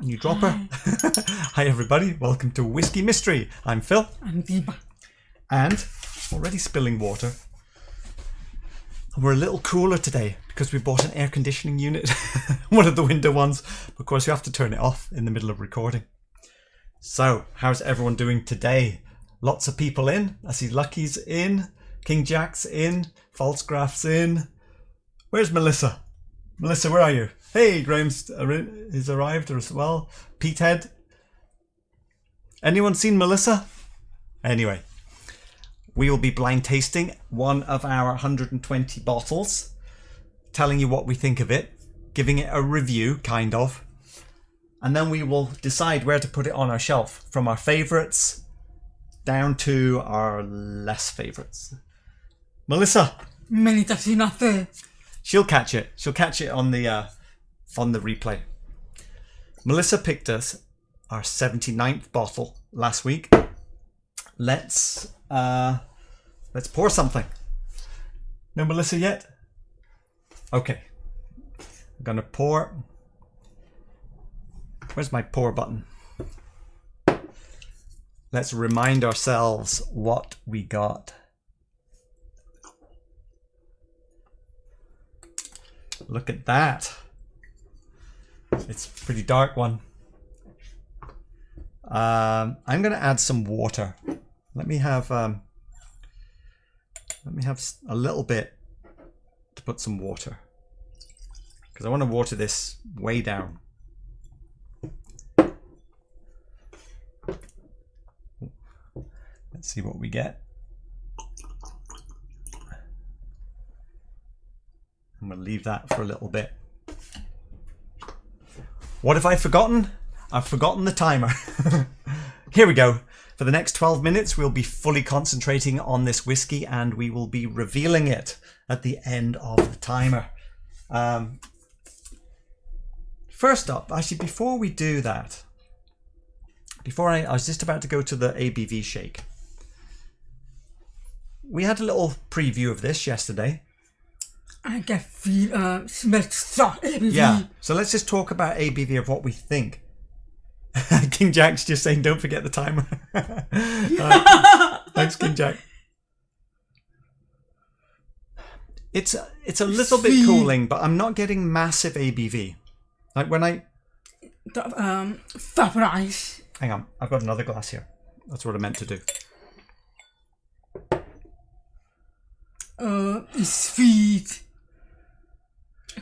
a new dropper. Hi everybody, welcome to Whisky Mystery. I'm Phil. I'm Deepa. And already spilling water. We're a little cooler today because we bought an air conditioning unit. One of the window ones. Of course, you have to turn it off in the middle of recording. So, how's everyone doing today? Lots of people in. I see Lucky's in. King Jack's in. Falsgraff's in. Where's Melissa? Melissa, where are you? Hey, Graham's is arrived as well. Petehead. Anyone seen Melissa? Anyway, we will be blind tasting one of our 120 bottles, telling you what we think of it, giving it a review, kind of, and then we will decide where to put it on our shelf, from our favourites down to our less favourites. Melissa. Many does not there. She'll catch it. She'll catch it on the replay. Melissa picked us our 79th bottle last week. Let's pour something. No Melissa yet? Okay. I'm gonna pour. Where's my pour button? Let's remind ourselves what we got. Look at that. It's a pretty dark one. I'm going to add some water. Let me have a little bit to put some water, because I want to water this way down. Let's see what we get. I'm going to leave that for a little bit. What have I forgotten? I've forgotten the timer. Here we go. For the next 12 minutes, we'll be fully concentrating on this whiskey and we will be revealing it at the end of the timer. First up, actually, before we do that, I was just about to go to the ABV shake. We had a little preview of this yesterday. I can feel smell strong ABV. Yeah, so let's just talk about ABV of what we think. King Jack's just saying don't forget the timer. Thanks, King Jack. It's a little bit cooling, but I'm not getting massive ABV. Like when I vaporize. Hang on, I've got another glass here. That's what I meant to do. It's sweet.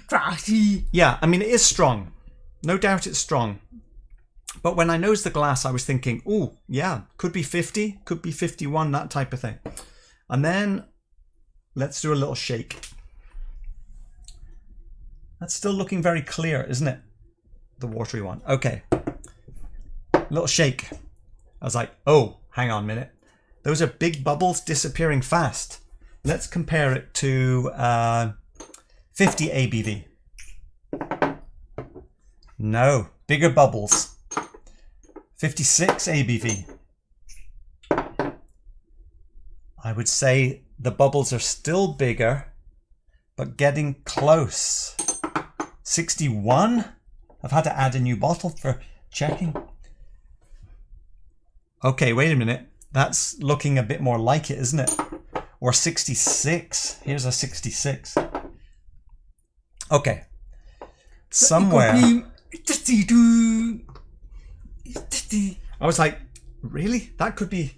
Grassy. Yeah, I mean, it is strong. No doubt it's strong. But when I nosed the glass, I was thinking, oh, yeah, could be 50, could be 51, that type of thing. And then let's do a little shake. That's still looking very clear, isn't it? The watery one. Okay. Little shake. I was like, oh, hang on a minute. Those are big bubbles disappearing fast. Let's compare it to 50 ABV. No, bigger bubbles. 56 ABV. I would say the bubbles are still bigger, but getting close. 61? I've had to add a new bottle for checking. Okay, wait a minute. That's looking a bit more like it, isn't it? Or 66. Here's a 66. Okay. Somewhere. I was like, really? That could be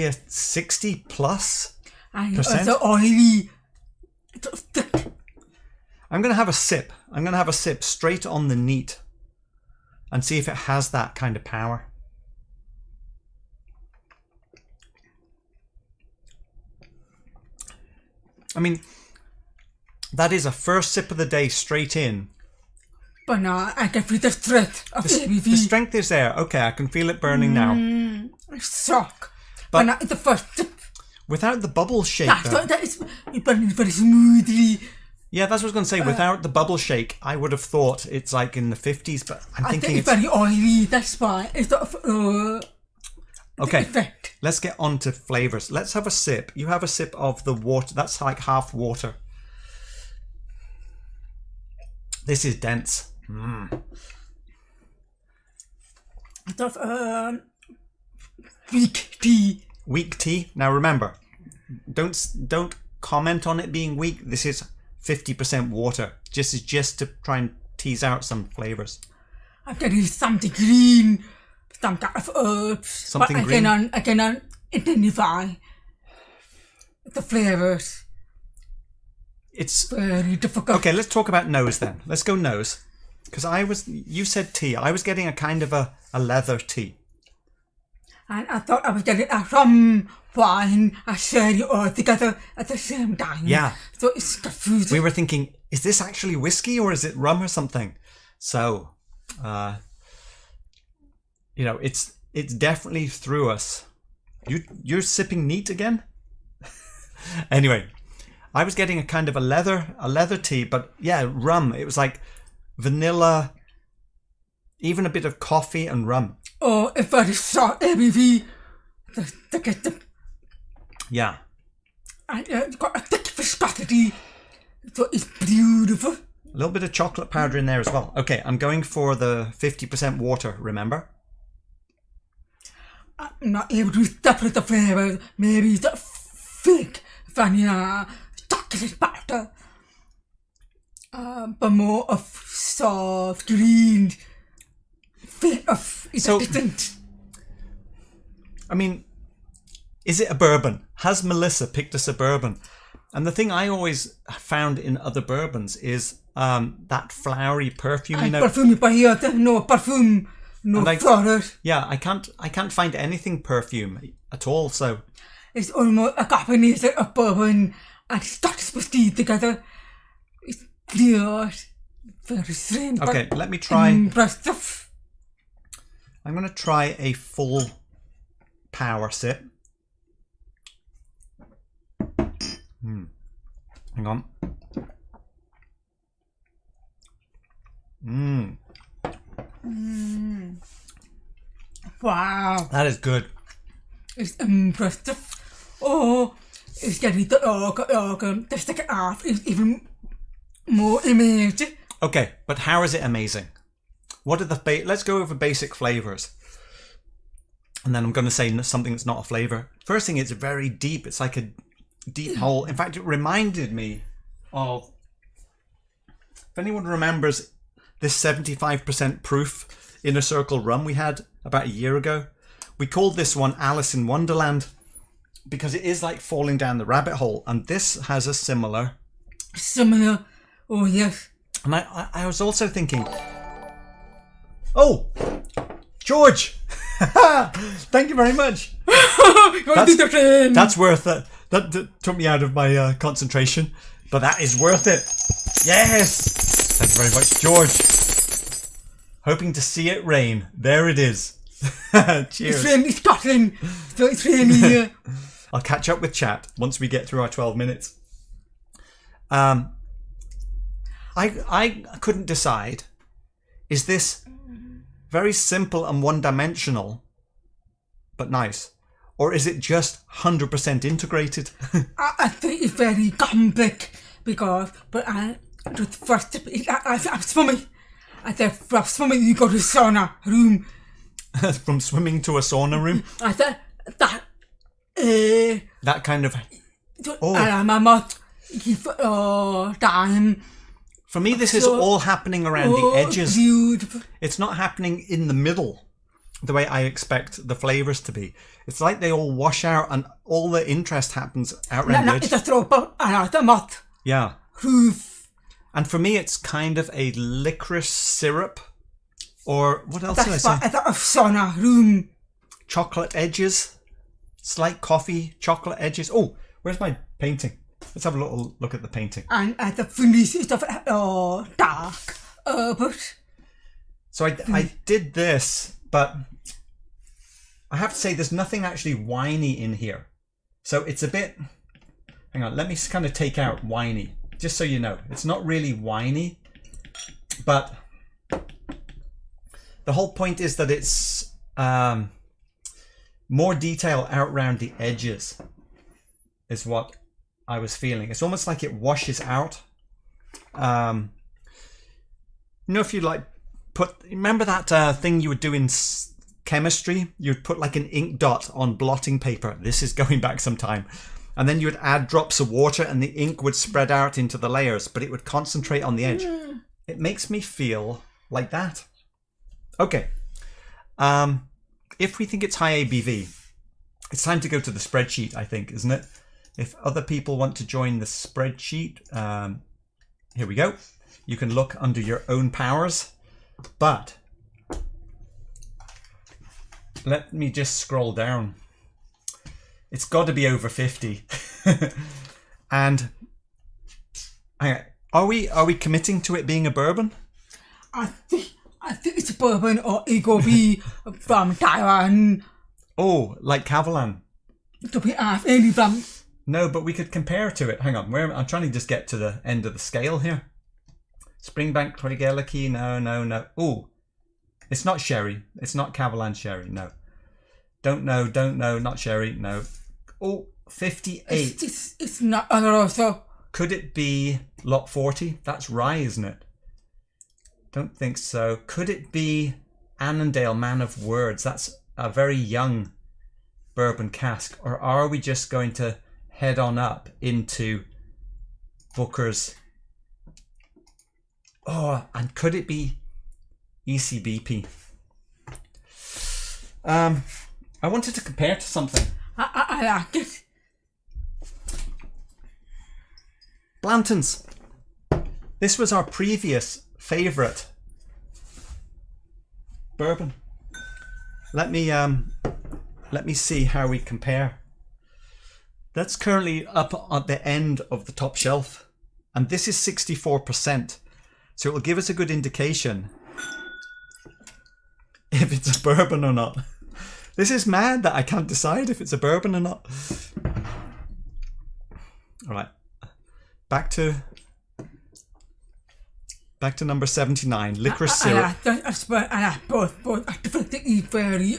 a 60 plus percent. It's oily. I'm gonna have a sip. I'm gonna have a sip straight on the neat and see if it has that kind of power. I mean, that is a first sip of the day straight in. But now I can feel the strength of ABV. The strength is there. Okay, I can feel it burning now. Shock. But now the first sip. Without the bubble shake. That is burning very smoothly. Yeah, that's what I was going to say. Without the bubble shake, I would have thought it's like in the 50s, but I'm thinking it's very oily. That's why it's okay, effect. Let's get on to flavours. Let's have a sip. You have a sip of the water. That's like half water. This is dense. Of weak tea. Weak tea. Now remember, don't comment on it being weak. This is 50% water. Just to try and tease out some flavours. I'm getting something green, some kind of herbs. Something but green? I cannot identify the flavours. It's very difficult. okay. Let's talk about nose then. Let's go nose, because you said tea. I was getting a kind of a leather tea. And I thought I was getting a rum, wine, a sherry all together at the same time. Yeah. So it's confusing. We were thinking, is this actually whiskey or is it rum or something? So, it's definitely through us. You're sipping neat again? Anyway, I was getting a kind of a leather tea, but yeah, rum. It was like vanilla, even a bit of coffee and rum. Oh, if I saw ABV, Yeah. and it's got a thick viscosity, so it's beautiful. A little bit of chocolate powder in there as well. Okay, I'm going for the 50% water, remember? I'm not able to separate the flavours. Maybe the fake vanilla, chocolate powder, but more of soft green. It's different. I mean, is it a bourbon? Has Melissa picked us a bourbon? And the thing I always found in other bourbons is that flowery perfume. Perfume, but here no perfume, no flowers. Yeah, I can't find anything perfume at all. So it's almost a combination of bourbon and Scottish whiskey together. It's clear, very strange. Okay, let me try. Impressive. I'm going to try a full power sip. Hang on. Wow. That is good. It's impressive. Oh, it's getting the second half is even more amazing. Okay, but how is it amazing? What are the let's go over basic flavours. And then I'm going to say something that's not a flavour. First thing, it's very deep. It's like a deep hole. In fact, it reminded me of, if anyone remembers this 75% proof Inner Circle rum we had about a year ago. We called this one Alice in Wonderland because it is like falling down the rabbit hole. And this has a similar. Oh, yes. And I was also thinking, oh, George, thank you very much. That's worth it. That took me out of my concentration, but that is worth it. Yes. Thank you very much, George. Hoping to see it rain. There it is. Cheers. It's raining Scotland, so it's raining here. I'll catch up with chat once we get through our 12 minutes. I couldn't decide. Is this very simple and one-dimensional, but nice? Or is it just 100% integrated? I think it's very complex because, first, I'm swimming. I said, from swimming, you go to sauna room. From swimming to a sauna room? I said, that kind of... my mouth, time. For me, this is all happening around the edges. Beautiful. It's not happening in the middle, the way I expect the flavours to be. It's like they all wash out and all the interest happens out around the edges. It's a drop out the mouth. Yeah. Roof. And for me, it's kind of a licorice syrup. Or what else did I say? That's a sauna room. Chocolate edges. Slight coffee, chocolate edges. Oh, where's my painting? Let's have a little look at the painting. And at the finish is of dark but So I did this, but I have to say there's nothing actually winey in here. So it's a bit... Hang on, let me kind of take out winey. Just so you know, it's not really winey, but the whole point is that it's more detail out around the edges is what I was feeling. It's almost like it washes out. If you like remember that thing you would do in chemistry, you'd put like an ink dot on blotting paper. This is going back some time. And then you would add drops of water and the ink would spread out into the layers, but it would concentrate on the edge. It makes me feel like that. Okay. If we think it's high ABV, it's time to go to the spreadsheet, I think, isn't it? If other people want to join the spreadsheet, here we go. You can look under your own powers, but let me just scroll down. It's got to be over 50. And hang on, are we committing to it being a bourbon? I think it's a bourbon, or it could be from Taiwan. Oh, like Cavalan. To be any from. No, but we could compare to it. Hang on, I'm trying to just get to the end of the scale here. Springbank, Glentauchers, no. Oh, it's not sherry. It's not Cavalan sherry, no. Don't know, not sherry, no. Oh, 58. It's not Oloroso. Could it be lot 40? That's rye, isn't it? Don't think so. Could it be Annandale, Man of Words? That's a very young bourbon cask. Or are we just going to head on up into Booker's? Oh, and could it be ECBP? I wanted to compare to something. I like it. Blanton's. This was our previous favourite bourbon. Let me see how we compare. That's currently up at the end of the top shelf, and this is 64%. So it will give us a good indication if it's a bourbon or not. This is mad that I can't decide if it's a bourbon or not. All right, back to number 79, licorice syrup. Both definitely very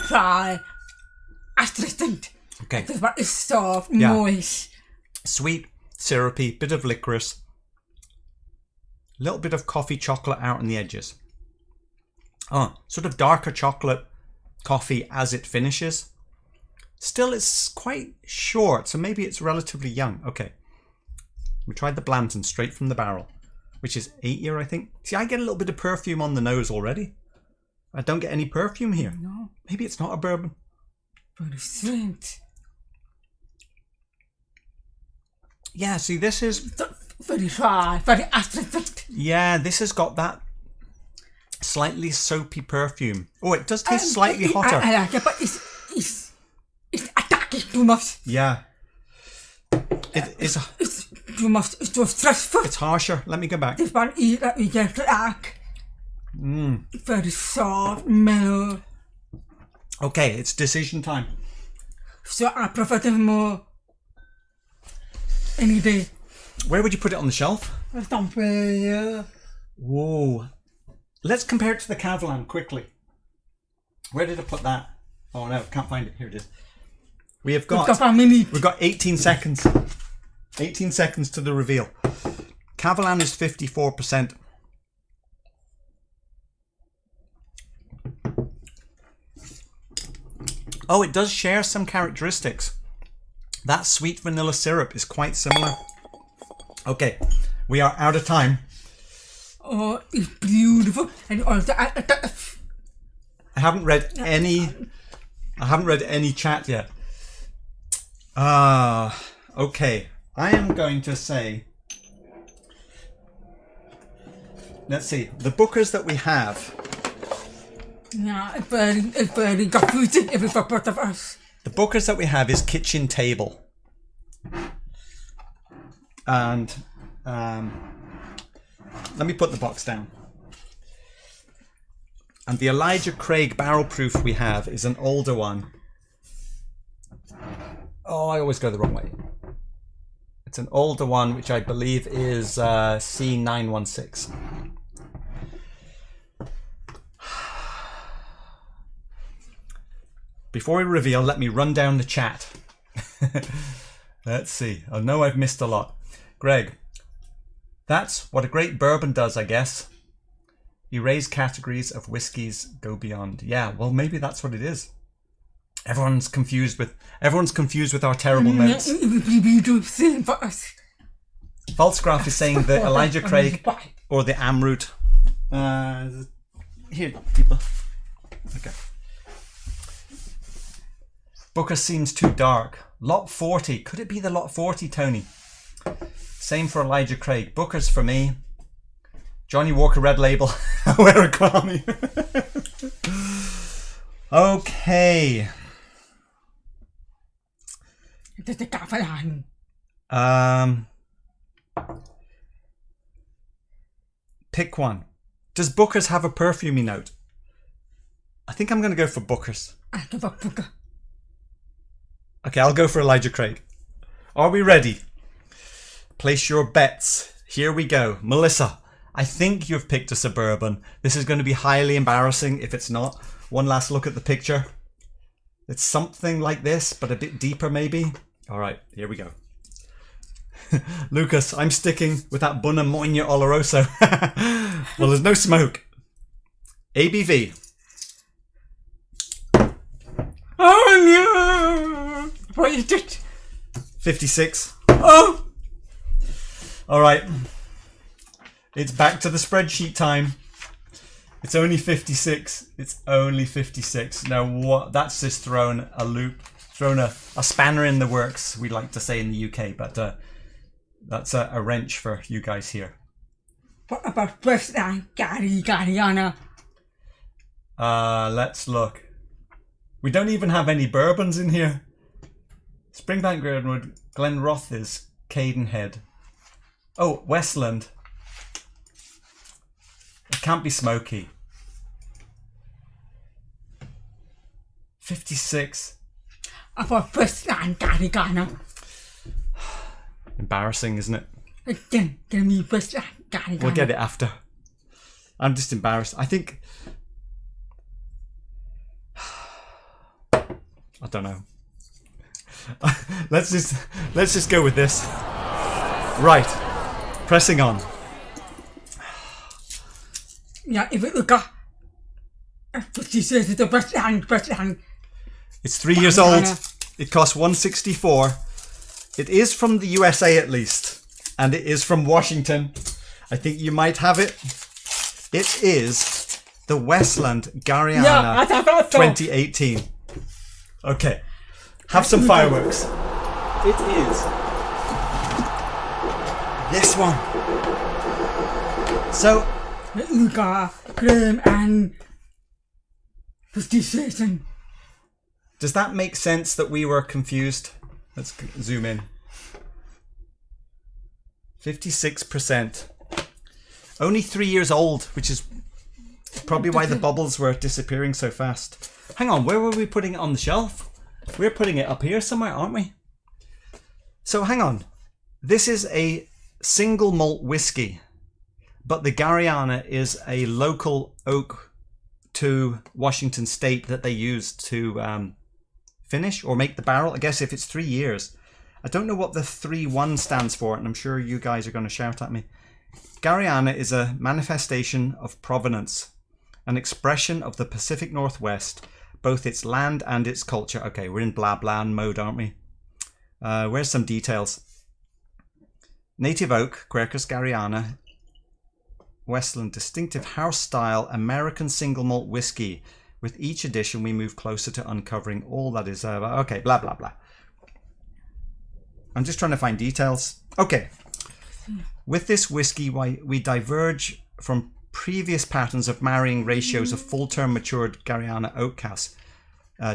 dry, astringent. Okay. This one is soft, moist, sweet, syrupy, bit of licorice, a little bit of coffee chocolate out on the edges. Oh, sort of darker chocolate coffee as it finishes. Still, it's quite short, so maybe it's relatively young. Okay, we tried the Blanton straight from the barrel, which is 8 year, I think. See, I get a little bit of perfume on the nose already. I don't get any perfume here. No. Maybe it's not a bourbon. Very sweet. Yeah, see, this is very dry, very astringent. Yeah, this has got that slightly soapy perfume. Oh, it does taste slightly hotter. I like it, but it's attacking too much. Yeah. It's too much. It's too stressful. It's harsher. Let me go back. This one is let me get black. Very soft, mellow. Okay, it's decision time. So I prefer them more any day. Where would you put it on the shelf? Somewhere. Whoa. Let's compare it to the Cavalan quickly. Where did I put that? Oh no, can't find it. Here it is. We've got 18 seconds. 18 seconds to the reveal. Cavalan is 54%. Oh, it does share some characteristics. That sweet vanilla syrup is quite similar. Okay, we are out of time. Oh, it's beautiful. And also, I haven't read any chat yet. Okay. I am going to say, let's see, the Bookers that we have. Yeah, it's very confusing every for both of us. The Bookers that we have is Kitchen Table. And let me put the box down. And the Elijah Craig barrel proof we have is an older one. Oh, I always go the wrong way. It's an older one, which I believe is C916. Before we reveal, let me run down the chat. Let's see. I know I've missed a lot. Greg, that's what a great bourbon does, I guess. Erase categories of whiskies, go beyond. Yeah, well, maybe that's what it is. Everyone's confused with our terrible notes. Falsgraf is saying that Elijah Craig or the Amroot. Here, people. Okay. Booker seems too dark. Lot 40. Could it be the Lot 40, Tony? Same for Elijah Craig. Booker's for me. Johnny Walker Red Label. Wear a Kwame. Okay. Pick one. Does Booker's have a perfumey note? I think I'm going to go for Booker's. I give up Booker. Okay, I'll go for Elijah Craig. Are we ready? Place your bets. Here we go. Melissa, I think you've picked a Suburban. This is going to be highly embarrassing if it's not. One last look at the picture. It's something like this, but a bit deeper maybe. All right, here we go. Lucas, I'm sticking with that Bunna Moina Oloroso. Well, there's no smoke. ABV. Oh no! What is it? 56. Oh! All right. It's back to the spreadsheet time. It's only 56. It's only 56. Now what? That's just thrown a loop, thrown a spanner in the works, we like to say in the UK, but that's a wrench for you guys here. What about Westland, Garryana? Let's look. We don't even have any bourbons in here. Springbank Glenwood, Glenrothes, Cadenhead. Oh, Westland. It can't be smoky. 56. About Westland, Garryana. Embarrassing, isn't it? Give me Westland, Garryana. We'll get it after. I'm just embarrassed. I think... I don't know. Let's just go with this. Right. Pressing on. Yeah, if it look at 56 is the Westland. It's 3 years old. It costs $164. It is from the USA at least. And it is from Washington. I think you might have it. It is the Westland Garryana 2018. Okay. Have some fireworks. It is this one. So Graham and 56. Does that make sense that we were confused? Let's zoom in. 56%. Only 3 years old, which is probably why the bubbles were disappearing so fast. Hang on, where were we putting it on the shelf? We're putting it up here somewhere, aren't we? So hang on. This is a single malt whiskey, but the Garryana is a local oak to Washington State that they used to finish or make the barrel. I guess if it's 3 years. I don't know what the 3-1 stands for, and I'm sure you guys are going to shout at me. Garryana is a manifestation of provenance, an expression of the Pacific Northwest, both its land and its culture. Okay, we're in blah blah mode, aren't we? Where's some details? Native oak, Quercus Garryana, Westland, distinctive house style American single malt whiskey. With each edition, we move closer to uncovering all that is. Okay, blah blah blah. I'm just trying to find details. Okay. With this whiskey, we diverge from previous patterns of marrying ratios of full-term matured Garryana oak casks,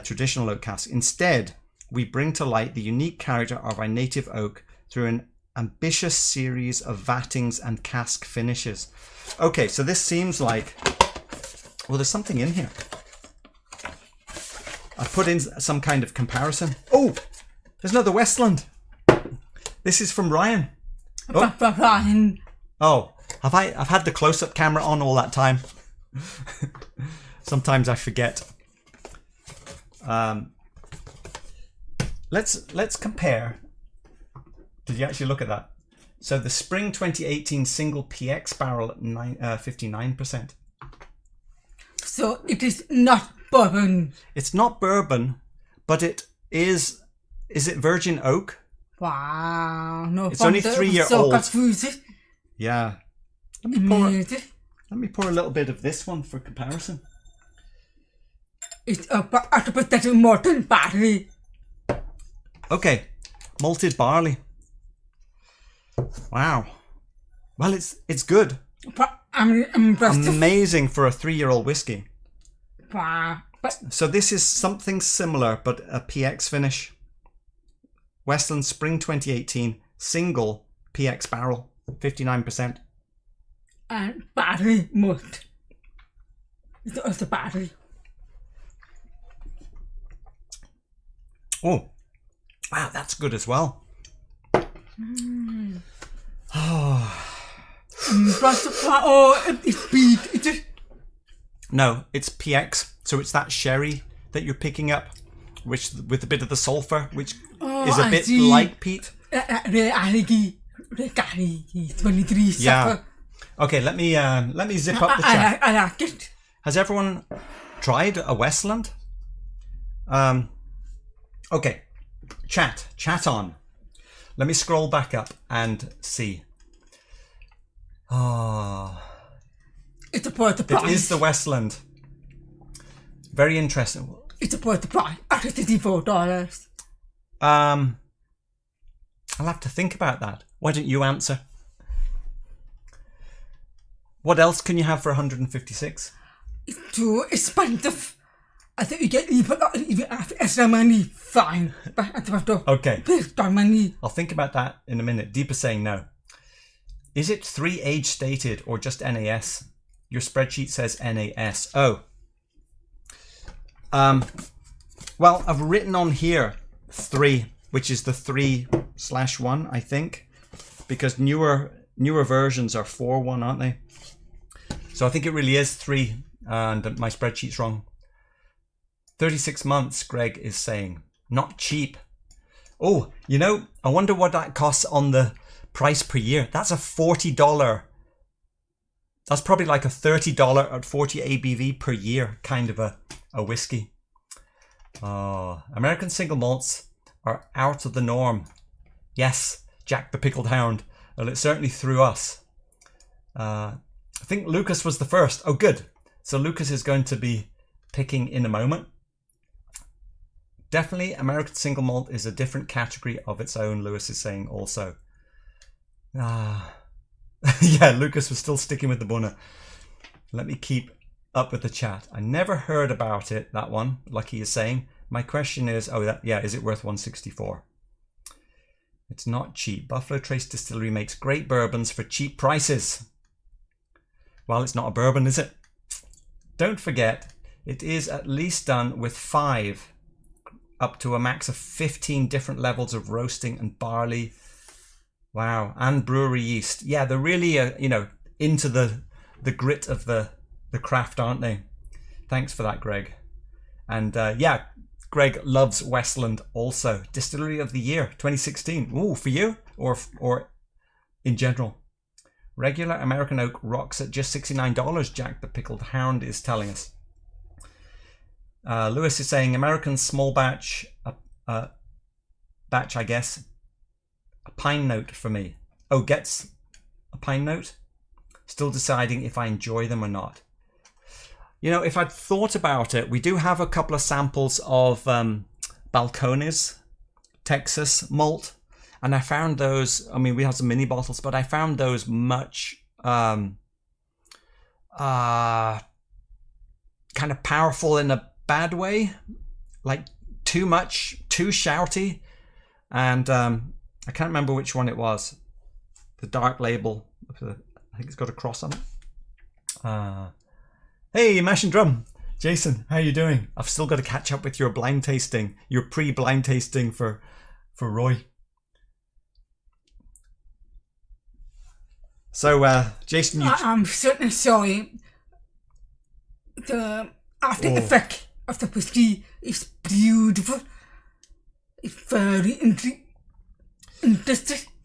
traditional oak casks. Instead, we bring to light the unique character of our native oak through an ambitious series of vattings and cask finishes. Okay, so this seems like... Well, there's something in here. I put in some kind of comparison. Oh, there's another Westland. This is from Ryan. Oh, Ryan. oh I've had the close-up camera on all that time. Sometimes I forget. Let's compare. Did you actually look at that? So the spring 2018 single PX barrel at 59%. So it is not bourbon. It's not bourbon, but it is. Is it virgin oak? Wow. No, It's only 3 year so old. confused. Yeah. Let me pour a little bit of this one for comparison. It's a better Morton Barley. Okay, malted barley. Wow. Well, it's good. But I'm impressed. Amazing for a 3-year-old whiskey. Wow. But So this is something similar, but a PX finish. Westland Spring 2018 single PX barrel, 59%. and Barley malt. It's also Barley. Oh, wow, that's good as well. It's big. It's No, it's PX, so it's that sherry that you're picking up, which with a bit of the sulfur, which is a I bit see. like peat. Ledaig, 23 Yeah. supper. Okay, let me zip up the chat. I like it. Has everyone tried a Westland? Okay, chat on. Let me scroll back up and see. Oh, It's about the it price. is the Westland. Very interesting. It's about the price. $34. I'll have to think about that. Why don't you answer? What else can you have for 156? It's too expensive. I think you get even extra money, fine. But I have to Okay, pay extra money. I'll think about that in a minute. Deepa's saying no. Is it 3 age stated or just NAS? Your spreadsheet says NAS. Oh. Well, I've written on here 3, which is the 3/1, I think, because newer versions are 4/1, aren't they? So I think it really is 3, and my spreadsheet's wrong. 36 months, Greg is saying. Not cheap. Oh, you know, I wonder what that costs on the price per year. That's a $40. That's probably like a $30 at 40 ABV per year kind of a whiskey. Oh, American single malts are out of the norm. Yes, Jack the Pickled Hound. Well, it certainly threw us. I think Lucas was the first. Oh, good. So Lucas is going to be picking in a moment. Definitely, American single malt is a different category of its own, Lewis is saying also. Yeah, Lucas was still sticking with the Bunner. Let me keep up with the chat. I never heard about it, that one, like he is saying. My question is, is it worth 164? It's not cheap. Buffalo Trace Distillery makes great bourbons for cheap prices. Well, it's not a bourbon, is it? Don't forget, it is at least done with 5, up to a max of 15 different levels of roasting and barley. Wow, and brewery yeast. Yeah, they're really, into the grit of the craft, aren't they? Thanks for that, Greg. And Greg loves Westland also. Distillery of the Year, 2016. Ooh, for you or in general? Regular American Oak rocks at just $69, Jack the Pickled Hound is telling us. Lewis is saying American small batch, I guess. A pine note for me. Oh, gets a pine note? Still deciding if I enjoy them or not. You know, if I'd thought about it, we do have a couple of samples of Balcones, Texas malt. And I found those, I mean, we have some mini bottles, but I found those much kind of powerful in a bad way. Like too much, too shouty. And I can't remember which one it was. The dark label. I think it's got a cross on it. Hey, Mash and Drum. Jason, how are you doing? I've still got to catch up with your blind tasting. Your pre-blind tasting for Roy. So, Jason, I'm certainly sorry. The after effect of the whiskey is beautiful. It's very interesting.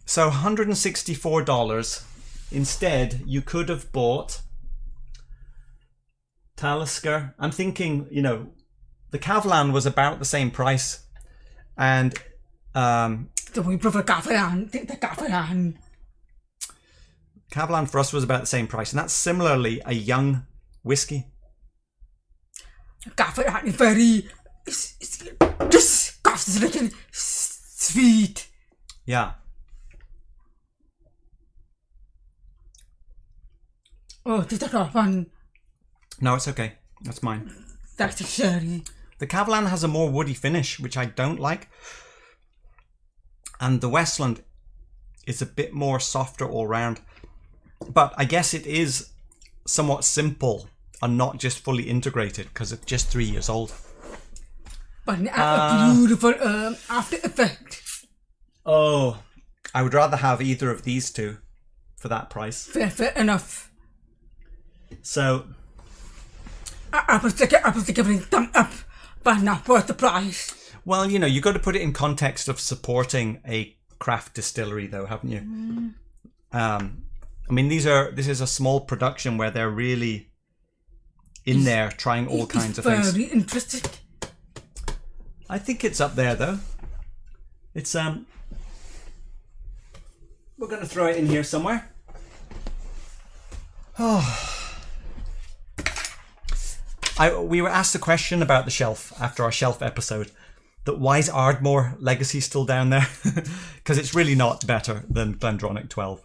So $164. Instead, you could have bought Talisker. I'm thinking, you know, the Kavlan was about the same price. And So we prefer Garryana. The Garryana. Kavlan for us was about the same price. And that's similarly a young whiskey. Garryana is very disgusting, sweet. Yeah. Oh, this is not one. No, it's okay. That's mine. That's a sherry. The Kavlan has a more woody finish, which I don't like. And the Westland is a bit more softer all round. But I guess it is somewhat simple and not just fully integrated because it's just 3 years old. But a beautiful after effect. Oh, I would rather have either of these two for that price. Fair enough. So I was giving it thumb up, but not worth the price. well, you know, you've got to put it in context of supporting a craft distillery, though, haven't you? I mean, this is a small production where they're really in there trying all kinds of things. Very interesting. I think it's up there, though. It's we're going to throw it in here somewhere. We were asked a question about the shelf after our shelf episode. That why is Ardmore Legacy still down there? Because it's really not better than Glendronach 12.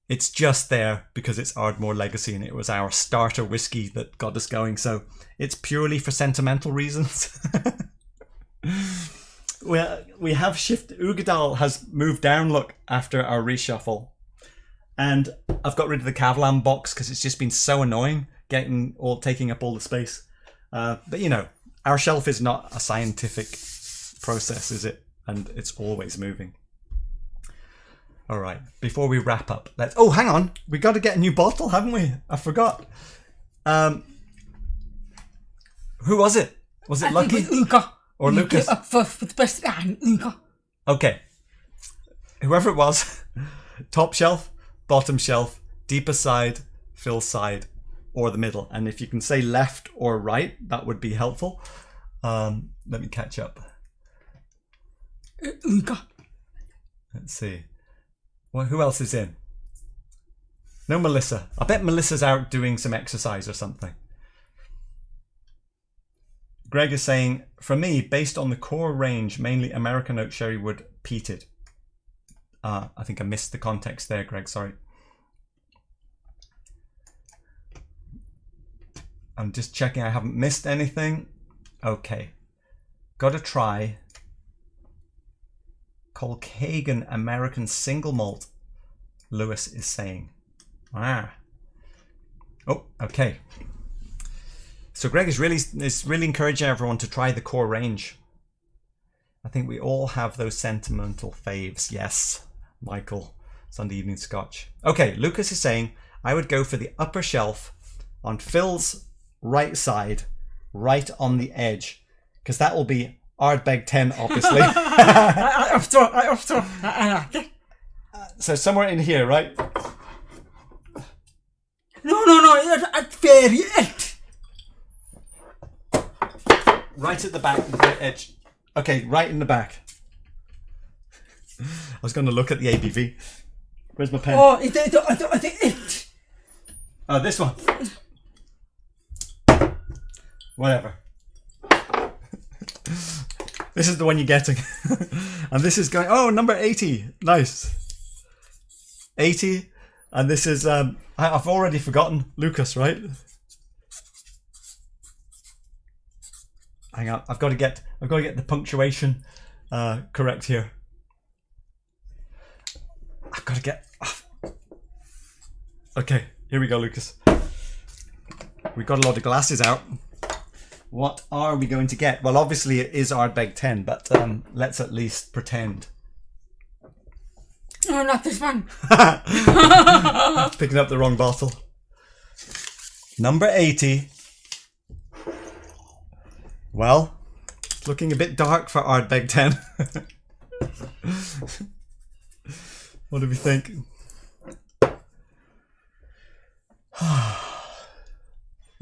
It's just there because it's Ardmore Legacy and it was our starter whiskey that got us going. So it's purely for sentimental reasons. We have shifted. Ugadal has moved down, look, after our reshuffle. And I've got rid of the Kavlan box because it's just been so annoying taking up all the space. But you know, our shelf is not a scientific process, is it? And it's always moving. All right, before we wrap up, oh, hang on. We got to get a new bottle, haven't we? I forgot. Who was it? Was it Lucky? It was Uga. Or Lucas? Up first with the best and Uga. Okay. Whoever it was, top shelf, bottom shelf, deeper side, fill side, or the middle. And if you can say left or right, that would be helpful. Let me catch up. Uga. Let's see. Well, who else is in? No Melissa. I bet Melissa's out doing some exercise or something. Greg is saying, for me, based on the core range, mainly American oak sherry wood peated. I think I missed the context there, Greg, sorry. I'm just checking I haven't missed anything. Okay. Gotta try Colkagan American single malt, Lewis is saying. Ah. Oh, okay. So Greg is really encouraging everyone to try the core range. I think we all have those sentimental faves. Yes, Michael, Sunday Evening Scotch. Okay, Lucas is saying I would go for the upper shelf on Phil's right side, right on the edge, because that will be Ardbeg 10, obviously. So somewhere in here, right? No, it's very it. Right at the back, the edge. Okay, right in the back. I was going to look at the ABV. Where's my pen? Oh, it's it. Oh, this one. Whatever. This is the one you're getting. And this is going, oh, number 80. Nice. 80. And this is, I've already forgotten Lucas, right? Hang on, I've got to get the punctuation correct here. I've got to get. Okay, here we go, Lucas. We've got a lot of glasses out. What are we going to get? Well, obviously it is Ardbeg 10, but let's at least pretend. No, not this one. Picking up the wrong bottle. Number 80. Well, it's looking a bit dark for Ardbeg 10. What do we think?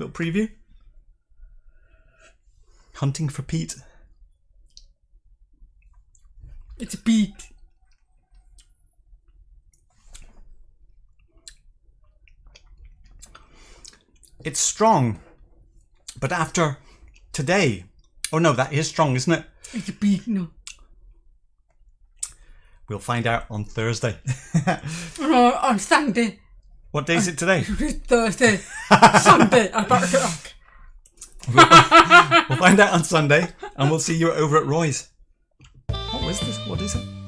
Little preview. Hunting for Pete. It's a beat. It's strong, but after today... Oh no, that is strong, isn't it? It's a beat, no. We'll find out on Thursday. No, on Sunday. What day is it today? It's Thursday. Sunday. I'm back to work. We'll find out on Sunday, and we'll see you over at Roy's. What was this? What is it?